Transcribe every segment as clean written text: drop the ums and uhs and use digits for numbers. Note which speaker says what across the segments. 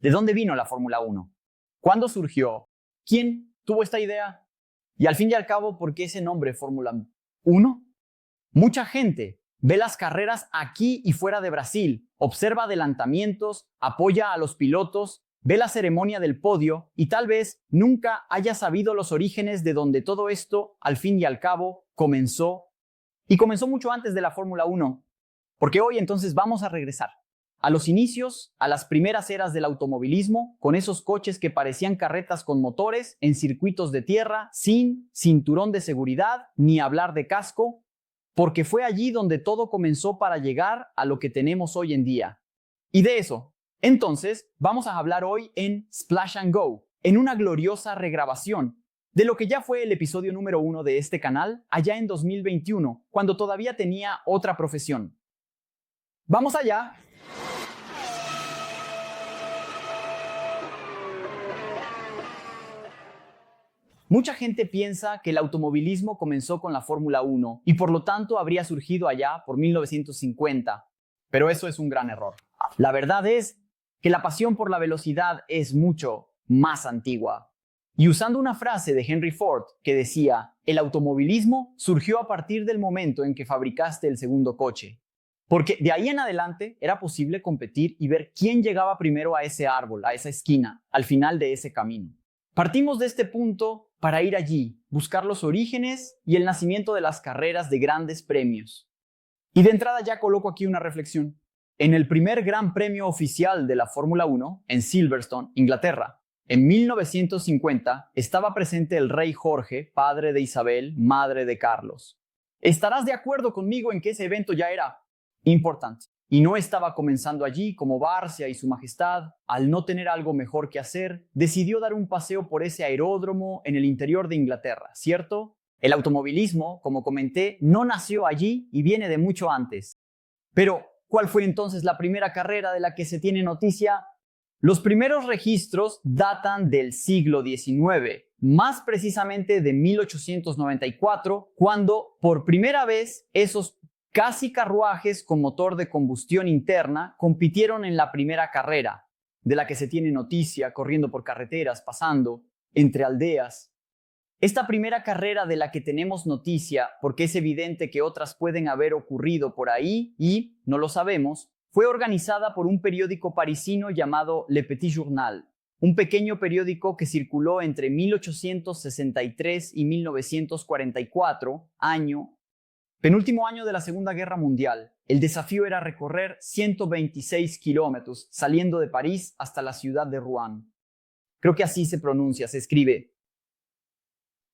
Speaker 1: ¿De dónde vino la Fórmula 1? ¿Cuándo surgió? ¿Quién tuvo esta idea? Y al fin y al cabo, ¿por qué ese nombre Fórmula 1? Mucha gente ve las carreras aquí y fuera de Brasil, observa adelantamientos, apoya a los pilotos, ve la ceremonia del podio y tal vez nunca haya sabido los orígenes de donde todo esto, al fin y al cabo, comenzó. Y comenzó mucho antes de la Fórmula 1, porque hoy entonces vamos a regresar a los inicios, a las primeras eras del automovilismo, con esos coches que parecían carretas con motores en circuitos de tierra, sin cinturón de seguridad, ni hablar de casco, porque fue allí donde todo comenzó para llegar a lo que tenemos hoy en día. Y de eso, entonces, vamos a hablar hoy en Splash and Go, en una gloriosa regrabación de lo que ya fue el episodio número 1 de este canal allá en 2021, cuando todavía tenía otra profesión. ¡Vamos allá! Mucha gente piensa que el automovilismo comenzó con la Fórmula 1 y por lo tanto habría surgido allá por 1950, pero eso es un gran error. La verdad es que la pasión por la velocidad es mucho más antigua. Y usando una frase de Henry Ford que decía, el automovilismo surgió a partir del momento en que fabricaste el segundo coche. Porque de ahí en adelante era posible competir y ver quién llegaba primero a ese árbol, a esa esquina, al final de ese camino. Partimos de este punto para ir allí, buscar los orígenes y el nacimiento de las carreras de grandes premios. Y de entrada ya coloco aquí una reflexión. En el primer gran premio oficial de la Fórmula 1, en Silverstone, Inglaterra, en 1950, estaba presente el rey Jorge, padre de Isabel, madre de Carlos. Estarás de acuerdo conmigo en que ese evento ya era importante. Y no estaba comenzando allí como Barcia y su majestad, al no tener algo mejor que hacer, decidió dar un paseo por ese aeródromo en el interior de Inglaterra, ¿cierto? El automovilismo, como comenté, no nació allí y viene de mucho antes. Pero, ¿cuál fue entonces la primera carrera de la que se tiene noticia? Los primeros registros datan del siglo XIX, más precisamente de 1894, cuando por primera vez esos casi carruajes con motor de combustión interna compitieron en la primera carrera, de la que se tiene noticia corriendo por carreteras, pasando entre aldeas. Esta primera carrera de la que tenemos noticia, porque es evidente que otras pueden haber ocurrido por ahí y, no lo sabemos, fue organizada por un periódico parisino llamado Le Petit Journal, un pequeño periódico que circuló entre 1863 y 1944, penúltimo año de la Segunda Guerra Mundial. El desafío era recorrer 126 kilómetros, saliendo de París hasta la ciudad de Rouen. Creo que así se pronuncia, se escribe.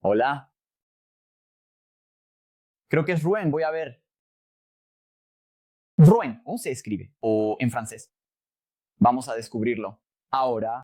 Speaker 1: Hola. Creo que es Rouen, voy a ver. Rouen, ¿cómo se escribe? O en francés. Vamos a descubrirlo. Ahora.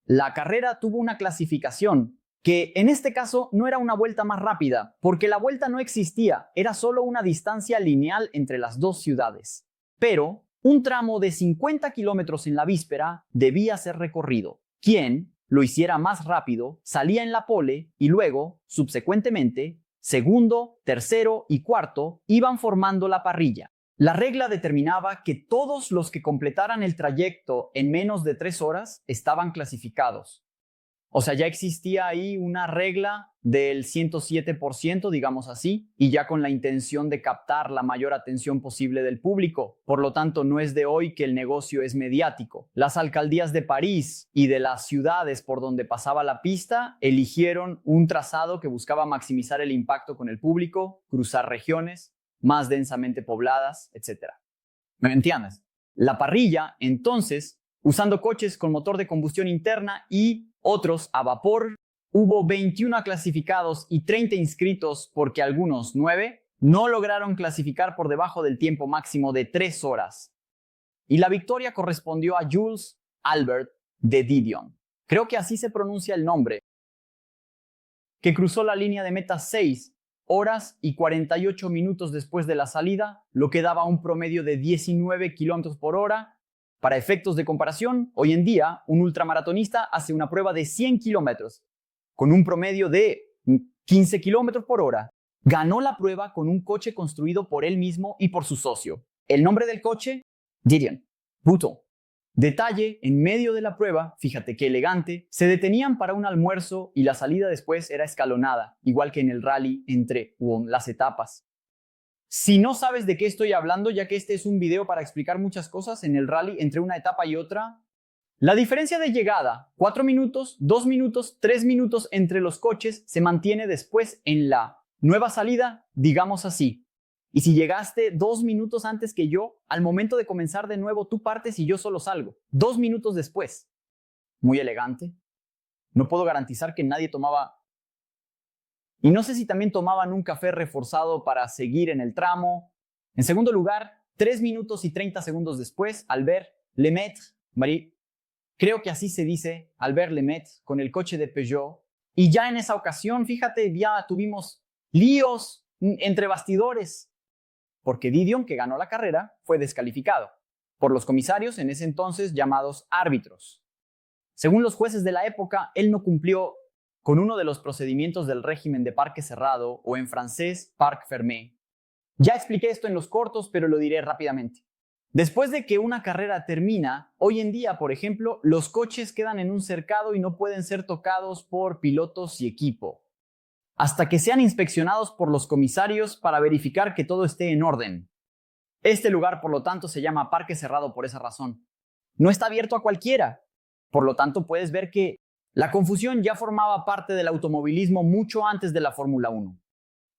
Speaker 1: La carrera tuvo una clasificación que en este caso no era una vuelta más rápida, porque la vuelta no existía, era solo una distancia lineal entre las dos ciudades. Pero un tramo de 50 kilómetros en la víspera debía ser recorrido. Quien lo hiciera más rápido salía en la pole y luego, subsecuentemente, segundo, tercero y cuarto iban formando la parrilla. La regla determinaba que todos los que completaran el trayecto en menos de 3 horas estaban clasificados. O sea, ya existía ahí una regla del 107%, digamos así, y ya con la intención de captar la mayor atención posible del público. Por lo tanto, no es de hoy que el negocio es mediático. Las alcaldías de París y de las ciudades por donde pasaba la pista eligieron un trazado que buscaba maximizar el impacto con el público, cruzar regiones más densamente pobladas, etc. ¿Me entiendes? La parrilla, entonces, usando coches con motor de combustión interna y otros a vapor, hubo 21 clasificados y 30 inscritos porque algunos, 9, no lograron clasificar por debajo del tiempo máximo de 3 horas. Y la victoria correspondió a Jules Albert de Didion. Creo que así se pronuncia el nombre, que cruzó la línea de meta 6 horas y 48 minutos después de la salida, lo que daba un promedio de 19 kilómetros por hora. Para efectos de comparación, hoy en día un ultramaratonista hace una prueba de 100 kilómetros con un promedio de 15 kilómetros por hora. Ganó la prueba con un coche construido por él mismo y por su socio. El nombre del coche, Didion. Puto. Detalle, en medio de la prueba, fíjate qué elegante, se detenían para un almuerzo y la salida después era escalonada, igual que en el rally entre las etapas. Si no sabes de qué estoy hablando, ya que este es un video para explicar muchas cosas en el rally entre una etapa y otra, la diferencia de llegada, 4 minutos, 2 minutos, 3 minutos entre los coches, se mantiene después en la nueva salida, digamos así. Y si llegaste 2 minutos antes que yo, al momento de comenzar de nuevo, tú partes y yo solo salgo. 2 minutos después. Muy elegante. No puedo garantizar que nadie tomaba. Y no sé si también tomaban un café reforzado para seguir en el tramo. En segundo lugar, 3 minutos y 30 segundos después, Albert Lemaitre, creo que así se dice, Albert Lemaitre, con el coche de Peugeot. Y ya en esa ocasión, fíjate, ya tuvimos líos entre bastidores, porque Didion, que ganó la carrera, fue descalificado por los comisarios en ese entonces llamados árbitros. Según los jueces de la época, él no cumplió con uno de los procedimientos del régimen de parque cerrado, o en francés, parc fermé. Ya expliqué esto en los cortos, pero lo diré rápidamente. Después de que una carrera termina, hoy en día, por ejemplo, los coches quedan en un cercado y no pueden ser tocados por pilotos y equipo, hasta que sean inspeccionados por los comisarios para verificar que todo esté en orden. Este lugar, por lo tanto, se llama parque cerrado por esa razón. No está abierto a cualquiera. Por lo tanto, puedes ver que la confusión ya formaba parte del automovilismo mucho antes de la Fórmula 1.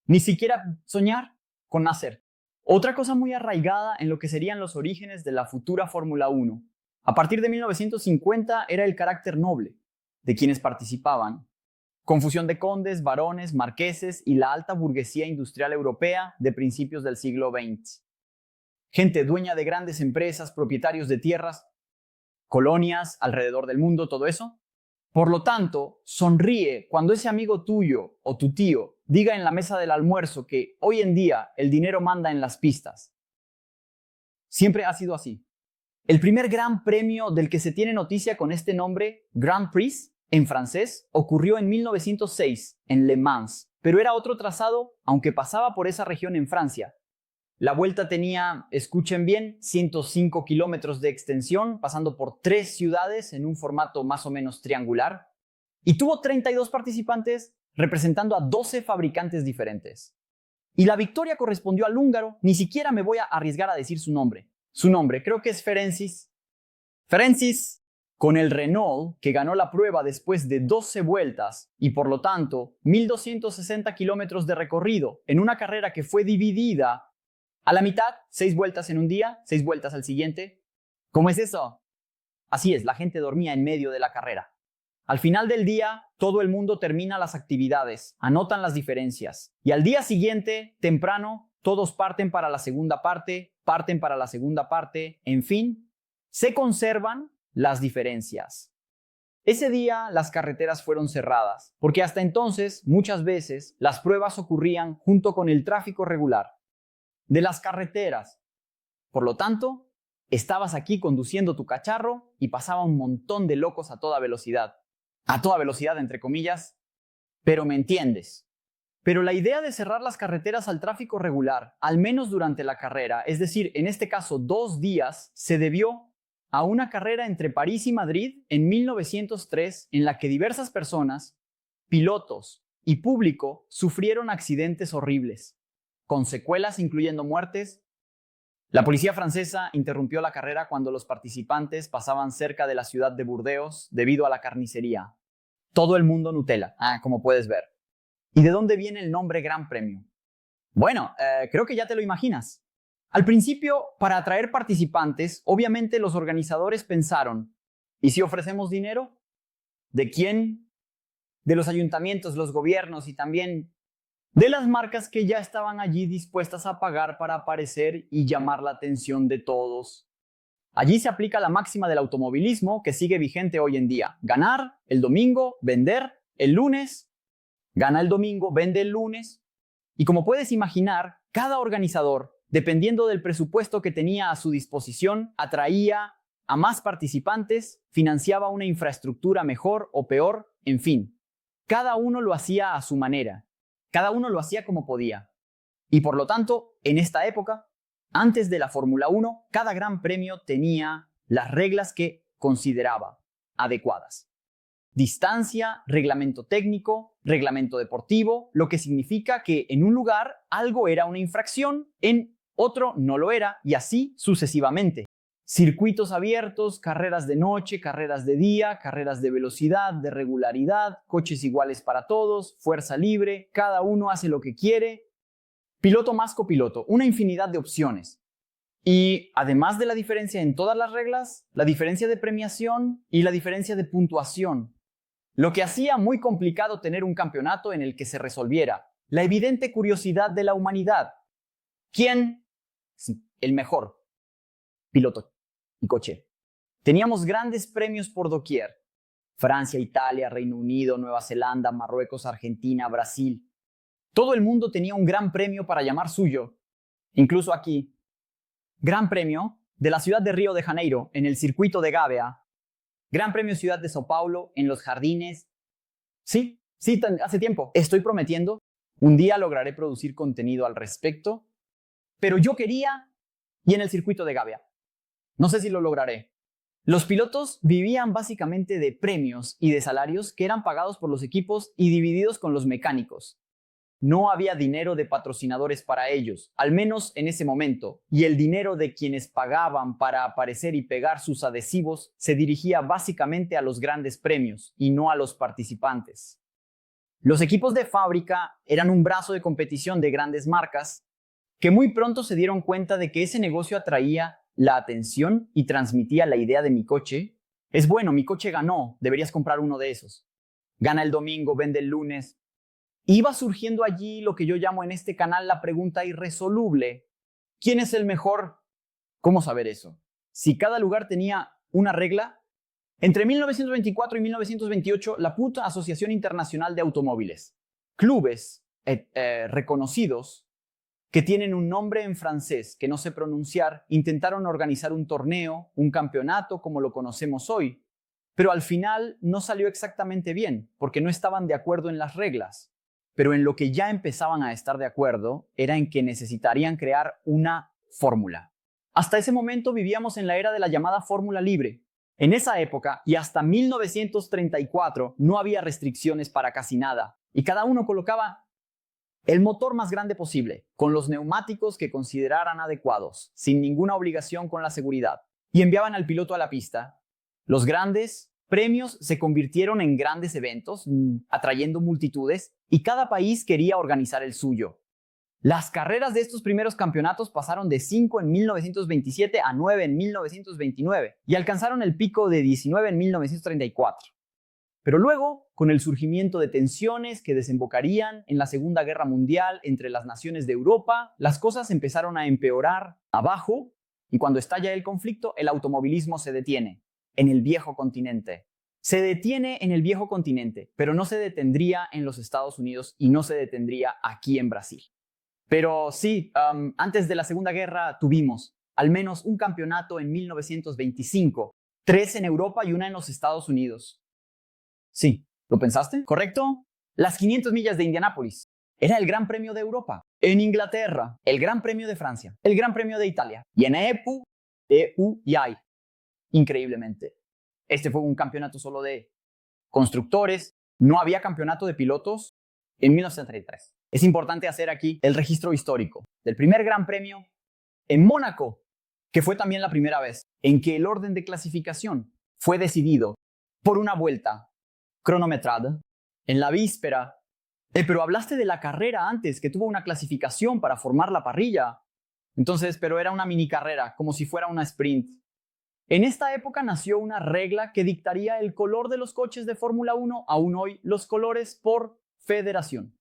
Speaker 1: Ni siquiera soñar con nacer. Otra cosa muy arraigada en lo que serían los orígenes de la futura Fórmula 1, a partir de 1950, era el carácter noble de quienes participaban. Confusión de condes, varones, marqueses y la alta burguesía industrial europea de principios del siglo XX. Gente dueña de grandes empresas, propietarios de tierras, colonias alrededor del mundo, todo eso. Por lo tanto, sonríe cuando ese amigo tuyo o tu tío diga en la mesa del almuerzo que hoy en día el dinero manda en las pistas. Siempre ha sido así. El primer gran premio del que se tiene noticia con este nombre, Grand Prix, en francés, ocurrió en 1906 en Le Mans, pero era otro trazado, aunque pasaba por esa región en Francia. La vuelta tenía, escuchen bien, 105 kilómetros de extensión, pasando por 3 ciudades en un formato más o menos triangular, y tuvo 32 participantes representando a 12 fabricantes diferentes. Y la victoria correspondió al húngaro, ni siquiera me voy a arriesgar a decir su nombre. Su nombre, creo que es Ferenc. Con el Renault, que ganó la prueba después de 12 vueltas y por lo tanto 1.260 kilómetros de recorrido en una carrera que fue dividida a la mitad, 6 vueltas en un día, 6 vueltas al siguiente. ¿Cómo es eso? Así es, la gente dormía en medio de la carrera. Al final del día, todo el mundo termina las actividades, anotan las diferencias. Y al día siguiente, temprano, todos parten para la segunda parte, en fin, se conservan las diferencias. Ese día las carreteras fueron cerradas, porque hasta entonces, muchas veces, las pruebas ocurrían junto con el tráfico regular de las carreteras. Por lo tanto, estabas aquí conduciendo tu cacharro y pasaba un montón de locos a toda velocidad. A toda velocidad, entre comillas, pero me entiendes. Pero la idea de cerrar las carreteras al tráfico regular, al menos durante la carrera, es decir, en este caso 2 días, se debió a una carrera entre París y Madrid en 1903 en la que diversas personas, pilotos y público sufrieron accidentes horribles, con secuelas incluyendo muertes. La policía francesa interrumpió la carrera cuando los participantes pasaban cerca de la ciudad de Burdeos debido a la carnicería. Todo el mundo Nutella, como puedes ver. ¿Y de dónde viene el nombre Gran Premio? Bueno, creo que ya te lo imaginas. Al principio, para atraer participantes, obviamente los organizadores pensaron, ¿y si ofrecemos dinero? ¿De quién? De los ayuntamientos, los gobiernos y también de las marcas que ya estaban allí dispuestas a pagar para aparecer y llamar la atención de todos. Allí se aplica la máxima del automovilismo que sigue vigente hoy en día. Ganar el domingo, vender el lunes, gana el domingo, vende el lunes. Y como puedes imaginar, cada organizador, dependiendo del presupuesto que tenía a su disposición, atraía a más participantes, financiaba una infraestructura mejor o peor, en fin. Cada uno lo hacía a su manera. Cada uno lo hacía como podía. Y por lo tanto, en esta época, antes de la Fórmula 1, cada gran premio tenía las reglas que consideraba adecuadas. Distancia, reglamento técnico, reglamento deportivo, lo que significa que en un lugar algo era una infracción, en otro no lo era, y así sucesivamente. Circuitos abiertos, carreras de noche, carreras de día, carreras de velocidad, de regularidad, coches iguales para todos, fuerza libre, cada uno hace lo que quiere. Piloto más copiloto, una infinidad de opciones. Y además de la diferencia en todas las reglas, la diferencia de premiación y la diferencia de puntuación. Lo que hacía muy complicado tener un campeonato en el que se resolviera la evidente curiosidad de la humanidad. ¿Quién? Sí, el mejor piloto y coche. Teníamos grandes premios por doquier. Francia, Italia, Reino Unido, Nueva Zelanda, Marruecos, Argentina, Brasil. Todo el mundo tenía un gran premio para llamar suyo. Incluso aquí. Gran premio de la ciudad de Río de Janeiro, en el circuito de Gavea. Gran premio ciudad de Sao Paulo, en los jardines. Sí, hace tiempo. Estoy prometiendo, un día lograré producir contenido al respecto. Pero yo quería, y en el circuito de Gavea. No sé si lo lograré. Los pilotos vivían básicamente de premios y de salarios que eran pagados por los equipos y divididos con los mecánicos. No había dinero de patrocinadores para ellos, al menos en ese momento, y el dinero de quienes pagaban para aparecer y pegar sus adhesivos se dirigía básicamente a los grandes premios y no a los participantes. Los equipos de fábrica eran un brazo de competición de grandes marcas que muy pronto se dieron cuenta de que ese negocio atraía la atención y transmitía la idea de mi coche. Es bueno, mi coche ganó, deberías comprar uno de esos. Gana el domingo, vende el lunes. Iba surgiendo allí lo que yo llamo en este canal la pregunta irresoluble. ¿Quién es el mejor? ¿Cómo saber eso? Si cada lugar tenía una regla. Entre 1924 y 1928, la puta Asociación Internacional de Automóviles, clubes reconocidos que tienen un nombre en francés que no sé pronunciar, intentaron organizar un torneo, un campeonato como lo conocemos hoy, pero al final no salió exactamente bien, porque no estaban de acuerdo en las reglas. Pero en lo que ya empezaban a estar de acuerdo era en que necesitarían crear una fórmula. Hasta ese momento vivíamos en la era de la llamada fórmula libre. En esa época y hasta 1934 no había restricciones para casi nada y cada uno colocaba el motor más grande posible, con los neumáticos que consideraran adecuados, sin ninguna obligación con la seguridad, y enviaban al piloto a la pista. Los grandes premios se convirtieron en grandes eventos, atrayendo multitudes, y cada país quería organizar el suyo. Las carreras de estos primeros campeonatos pasaron de 5 en 1927 a 9 en 1929 y alcanzaron el pico de 19 en 1934. Pero luego, con el surgimiento de tensiones que desembocarían en la Segunda Guerra Mundial entre las naciones de Europa, las cosas empezaron a empeorar abajo y cuando estalla el conflicto, el automovilismo se detiene en el viejo continente. Se detiene en el viejo continente, pero no se detendría en los Estados Unidos y no se detendría aquí en Brasil. Pero sí, antes de la Segunda Guerra tuvimos al menos un campeonato en 1925, 3 en Europa y una en los Estados Unidos. Sí, ¿lo pensaste? ¿Correcto? Las 500 millas de Indianápolis. Era el Gran Premio de Europa. En Inglaterra, el Gran Premio de Francia, el Gran Premio de Italia. Y en EU y hay. Increíblemente. Este fue un campeonato solo de constructores. No había campeonato de pilotos en 1933. Es importante hacer aquí el registro histórico del primer Gran Premio en Mónaco, que fue también la primera vez en que el orden de clasificación fue decidido por una vuelta cronometrada en la víspera. Pero hablaste de la carrera antes, que tuvo una clasificación para formar la parrilla. Entonces, pero era una mini carrera, como si fuera una sprint. En esta época nació una regla que dictaría el color de los coches de Fórmula 1, aún hoy los colores por federación.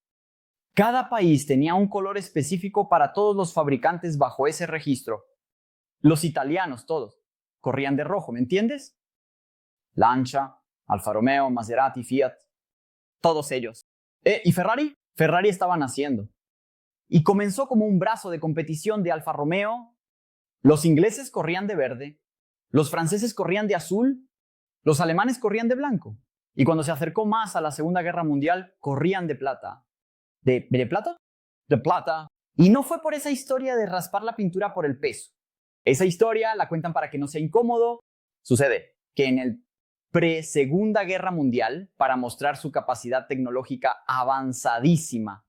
Speaker 1: Cada país tenía un color específico para todos los fabricantes bajo ese registro. Los italianos, todos, corrían de rojo, ¿me entiendes? Lancia, Alfa Romeo, Maserati, Fiat, todos ellos. ¿Y Ferrari? Ferrari estaba naciendo. Y comenzó como un brazo de competición de Alfa Romeo. Los ingleses corrían de verde, los franceses corrían de azul, los alemanes corrían de blanco. Y cuando se acercó más a la Segunda Guerra Mundial, corrían de plata. ¿De plata? De plata. Y no fue por esa historia de raspar la pintura por el peso. Esa historia la cuentan para que no sea incómodo, Sucede que en el pre-Segunda Guerra Mundial, para mostrar su capacidad tecnológica avanzadísima,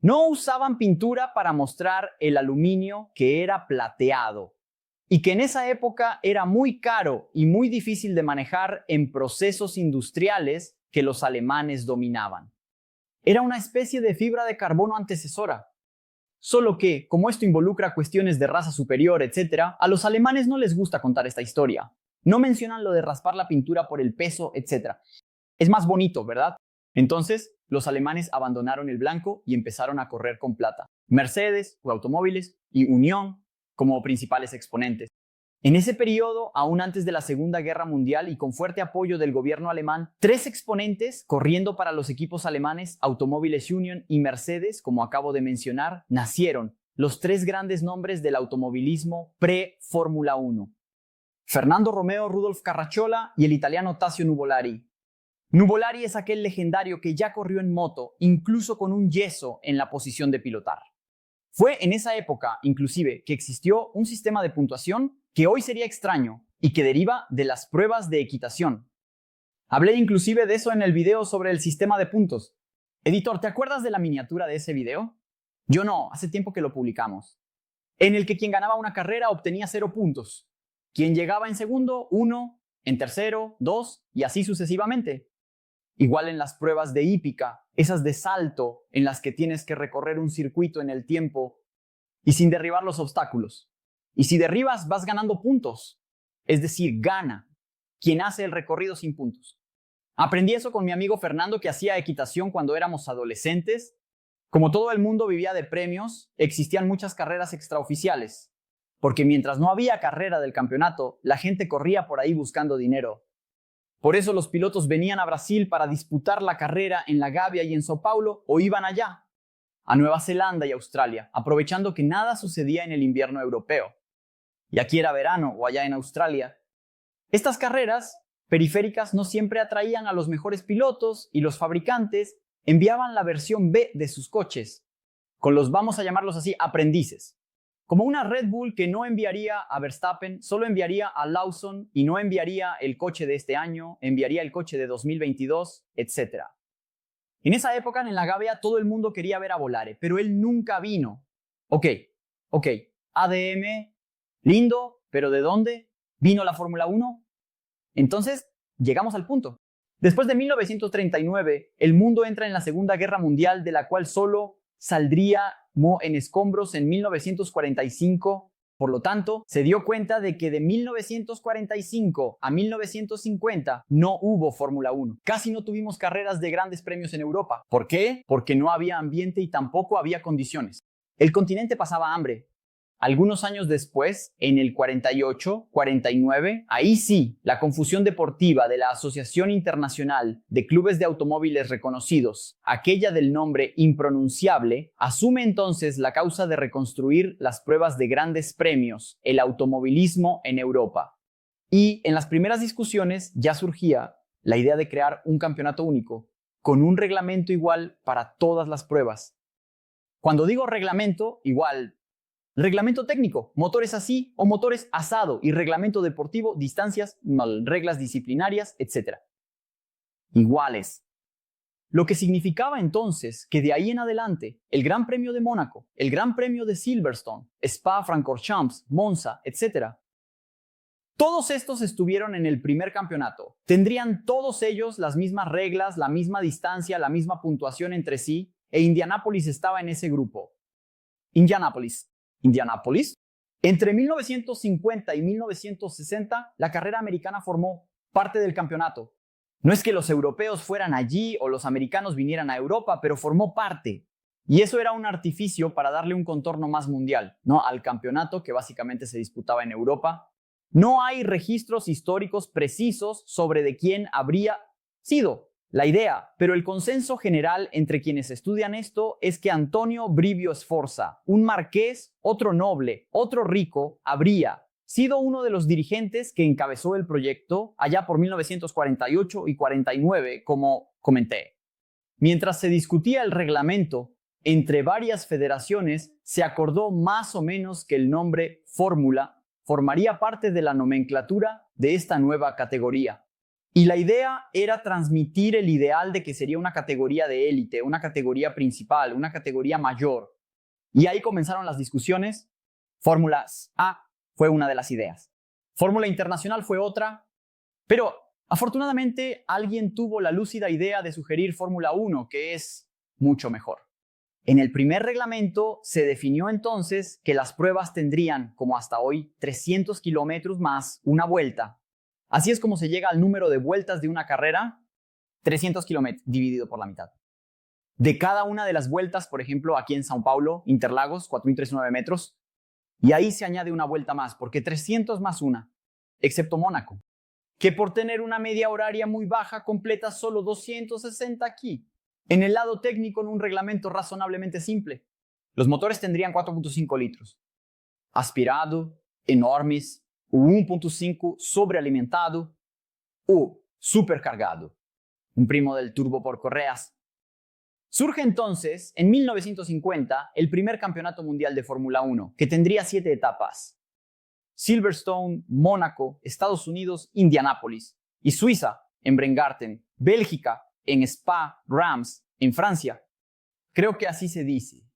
Speaker 1: no usaban pintura para mostrar el aluminio que era plateado y que en esa época era muy caro y muy difícil de manejar en procesos industriales que los alemanes dominaban. Era una especie de fibra de carbono antecesora. Solo que, como esto involucra cuestiones de raza superior, etc., a los alemanes no les gusta contar esta historia. No mencionan lo de raspar la pintura por el peso, etc. Es más bonito, ¿verdad? Entonces, los alemanes abandonaron el blanco y empezaron a correr con plata. Mercedes, Automóviles y Unión como principales exponentes. En ese periodo, aún antes de la Segunda Guerra Mundial y con fuerte apoyo del gobierno alemán, 3 exponentes corriendo para los equipos alemanes, Automóviles Union y Mercedes, como acabo de mencionar, nacieron, los 3 grandes nombres del automovilismo pre-Fórmula 1. Fernando Romeo Rudolf Carracciola y el italiano Tazio Nuvolari. Nuvolari es aquel legendario que ya corrió en moto, incluso con un yeso en la posición de pilotar. Fue en esa época, inclusive, que existió un sistema de puntuación que hoy sería extraño y que deriva de las pruebas de equitación. Hablé inclusive de eso en el video sobre el sistema de puntos. Editor, ¿te acuerdas de la miniatura de ese video? Yo no, hace tiempo que lo publicamos. En el que quien ganaba una carrera obtenía 0 puntos. Quien llegaba en segundo, 1, en tercero, 2 y así sucesivamente. Igual en las pruebas de hípica, esas de salto en las que tienes que recorrer un circuito en el tiempo y sin derribar los obstáculos. Y si derribas, vas ganando puntos. Es decir, gana quien hace el recorrido sin puntos. Aprendí eso con mi amigo Fernando, que hacía equitación cuando éramos adolescentes. Como todo el mundo vivía de premios, existían muchas carreras extraoficiales. Porque mientras no había carrera del campeonato, la gente corría por ahí buscando dinero. Por eso los pilotos venían a Brasil para disputar la carrera en La Gavia y en São Paulo, o iban allá, a Nueva Zelanda y Australia, aprovechando que nada sucedía en el invierno europeo. Y aquí era verano, o allá en Australia. Estas carreras periféricas no siempre atraían a los mejores pilotos y los fabricantes enviaban la versión B de sus coches, con los, vamos a llamarlos así, aprendices. Como una Red Bull que no enviaría a Verstappen, solo enviaría a Lawson y no enviaría el coche de este año, enviaría el coche de 2022, etc. En esa época, en La Gavia, todo el mundo quería ver a Volare, pero él nunca vino. Ok, ADM, lindo, pero ¿de dónde vino la Fórmula 1? Entonces, llegamos al punto. Después de 1939, el mundo entra en la Segunda Guerra Mundial, de la cual solo saldría en escombros en 1945. Por lo tanto, se dio cuenta de que de 1945 a 1950 no hubo Fórmula 1. Casi no tuvimos carreras de grandes premios en Europa. ¿Por qué? Porque no había ambiente y tampoco había condiciones. El continente pasaba hambre. Algunos años después, en el 48, 49, ahí sí, la confusión deportiva de la Asociación Internacional de Clubes de Automóviles Reconocidos, aquella del nombre impronunciable, asume entonces la causa de reconstruir las pruebas de grandes premios, el automovilismo en Europa. Y en las primeras discusiones ya surgía la idea de crear un campeonato único, con un reglamento igual para todas las pruebas. Cuando digo reglamento, igual, reglamento técnico, motores así o motores asado, y reglamento deportivo, distancias, reglas disciplinarias, etc. Iguales. Lo que significaba entonces que de ahí en adelante el Gran Premio de Mónaco, el Gran Premio de Silverstone, Spa-Francorchamps, Monza, etc. Todos estos estuvieron en el primer campeonato. Tendrían todos ellos las mismas reglas, la misma distancia, la misma puntuación entre sí, e Indianápolis estaba en ese grupo. Indianápolis. Entre 1950 y 1960, la carrera americana formó parte del campeonato. No es que los europeos fueran allí o los americanos vinieran a Europa, pero formó parte. Y eso era un artificio para darle un contorno más mundial, ¿no?, al campeonato que básicamente se disputaba en Europa. No hay registros históricos precisos sobre de quién habría sido la idea, pero el consenso general entre quienes estudian esto es que Antonio Brivio Sforza, un marqués, otro noble, otro rico, habría sido uno de los dirigentes que encabezó el proyecto allá por 1948 y 49, como comenté. Mientras se discutía el reglamento entre varias federaciones, se acordó más o menos que el nombre Fórmula formaría parte de la nomenclatura de esta nueva categoría. Y la idea era transmitir el ideal de que sería una categoría de élite, una categoría principal, una categoría mayor. Y ahí comenzaron las discusiones. Fórmula A fue una de las ideas. Fórmula Internacional fue otra. Pero afortunadamente alguien tuvo la lúcida idea de sugerir Fórmula 1, que es mucho mejor. En el primer reglamento se definió entonces que las pruebas tendrían, como hasta hoy, 300 kilómetros más una vuelta. Así es como se llega al número de vueltas de una carrera, 300 kilómetros dividido por la mitad. De cada una de las vueltas, por ejemplo, aquí en São Paulo, Interlagos, 4.309 metros, y ahí se añade una vuelta más, porque 300 más una, excepto Mónaco, que por tener una media horaria muy baja completa solo 260 aquí. En el lado técnico, en un reglamento razonablemente simple, los motores tendrían 4.5 litros, aspirado, enormes, o 1.5 sobrealimentado o supercargado, un primo del turbo por correas. Surge entonces, en 1950, el primer campeonato mundial de Fórmula 1, que tendría 7 etapas. Silverstone, Mónaco, Estados Unidos, Indianápolis, y Suiza, en Bremgarten, Bélgica, en Spa-Rams, en Francia. Creo que así se dice.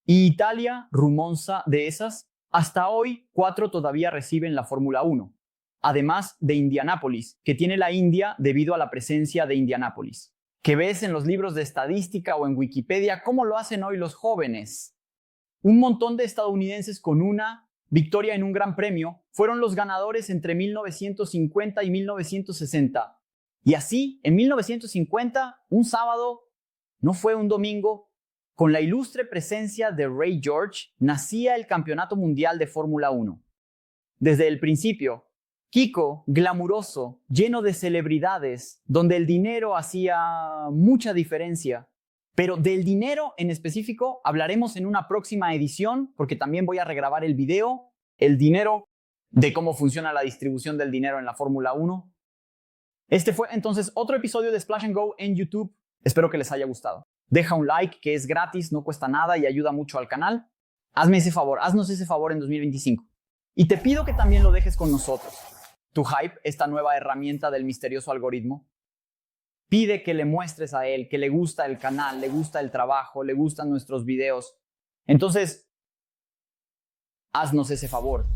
Speaker 1: Y Italia, Rumonza, de esas, hasta hoy 4 todavía reciben la Fórmula 1, además de Indianápolis, que tiene la India debido a la presencia de Indianápolis, que ves en los libros de estadística o en Wikipedia cómo lo hacen hoy los jóvenes. Un montón de estadounidenses con una victoria en un gran premio fueron los ganadores entre 1950 y 1960. Y así, en 1950, un sábado, no fue un domingo, con la ilustre presencia de Ray George, nacía el Campeonato Mundial de Fórmula 1. Desde el principio, Kiko, glamuroso, lleno de celebridades, donde el dinero hacía mucha diferencia. Pero del dinero en específico hablaremos en una próxima edición, porque también voy a regrabar el video, el dinero, de cómo funciona la distribución del dinero en la Fórmula 1. Este fue entonces otro episodio de Splash and Go en YouTube. Espero que les haya gustado. Deja un like, que es gratis, no cuesta nada y ayuda mucho al canal. Hazme ese favor, haznos ese favor en 2025. Y te pido que también lo dejes con nosotros. Tu hype, esta nueva herramienta del misterioso algoritmo, pide que le muestres a él que le gusta el canal, le gusta el trabajo, le gustan nuestros videos. Entonces, haznos ese favor.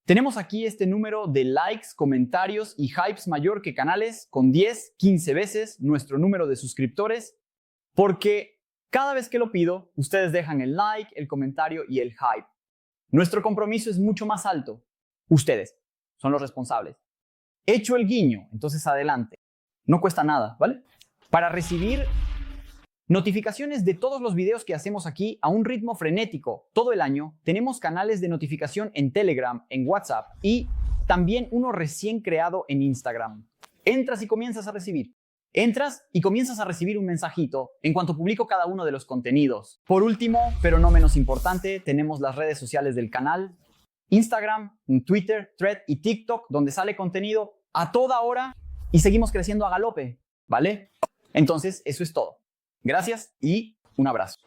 Speaker 1: Tenemos aquí este número de likes, comentarios y hypes mayor que canales con 10, 15 veces nuestro número de suscriptores, porque cada vez que lo pido, ustedes dejan el like, el comentario y el hype. Nuestro compromiso es mucho más alto. Ustedes son los responsables. Hecho el guiño, entonces adelante. No cuesta nada, ¿vale? Para recibir notificaciones de todos los videos que hacemos aquí a un ritmo frenético todo el año, tenemos canales de notificación en Telegram, en WhatsApp y también uno recién creado en Instagram. Entras y comienzas a recibir. Entras y comienzas a recibir un mensajito en cuanto publico cada uno de los contenidos. Por último, pero no menos importante, tenemos las redes sociales del canal. Instagram, Twitter, Thread y TikTok, donde sale contenido a toda hora y seguimos creciendo a galope, ¿vale? Entonces, eso es todo. Gracias y un abrazo.